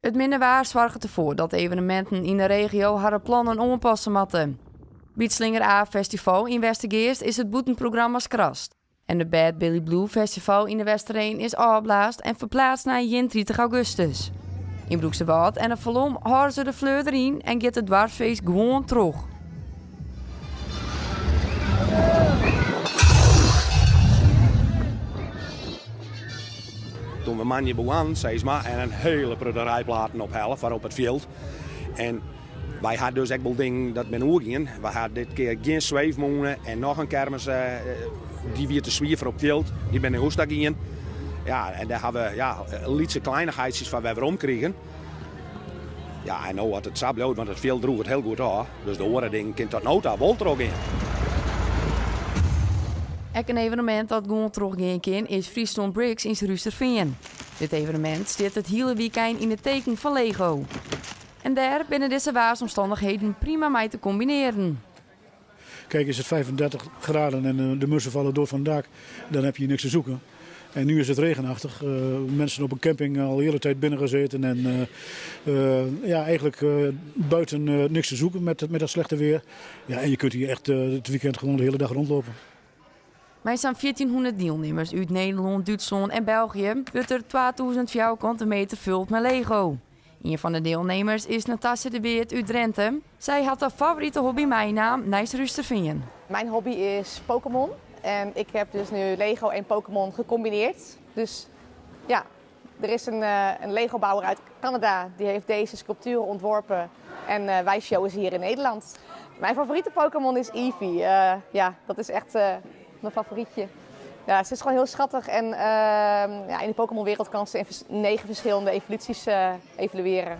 Het minder waar zorgt ervoor dat evenementen in de regio haar plannen aanpassen moeten. Bij het Slinger A Festival in Westergeest is het boetenprogramma skrast. En de Bad Billy Blue Festival in de Westereen is afblaast en verplaatst naar 31 augustus. In Broekse Waard en de Valom houden ze de fleur erin en gaat het dwarsfeest gewoon terug. Toen we manje begonnen, zei maar, en een hele pruderij platen op helft waarop het veld. En wij hadden dus echt wel dingen dat men oorgingen. We hadden dit keer geen zweefmoenen en nog een kermis die weer te zwieven op het veld. Die ben in Oostdag gingen. Ja, en daar hebben we lietse kleinigheidjes van we weer omkregen. Ja, en nou had het zo bloot, want het veld droeg het heel goed aan. Dus de andere dingen kind dat nota wel er ook in. Ook een evenement dat gewoon teruggaan kan is Friesland Bricks in Ruisterveen. Dit evenement staat het hele weekend in het teken van Lego. En daar binnen deze waarsomstandigheden prima mee te combineren. Kijk, is het 35 graden en de mussen vallen door van het dak, dan heb je niks te zoeken. En nu is het regenachtig. Mensen op een camping al de hele tijd binnen gezeten en eigenlijk buiten niks te zoeken met dat slechte weer. Ja, en je kunt hier echt het weekend gewoon de hele dag rondlopen. Met zo'n 1400 deelnemers uit Nederland, Duitsland en België wordt er 2000 vierkante meter vuld met Lego. Een van de deelnemers is Natasja de Weert uit Drenthe. Zij had haar favoriete hobby meenaam naar Ruisterveen. Mijn hobby is Pokémon en ik heb dus nu Lego en Pokémon gecombineerd. Dus ja, er is een Lego-bouwer uit Canada die heeft deze sculpturen ontworpen en wij showen ze hier in Nederland. Mijn favoriete Pokémon is Eevee. Dat is echt mijn favorietje. Ja, ze is gewoon heel schattig en in de Pokémon-wereld kan ze in 9 verschillende evoluties evolueren.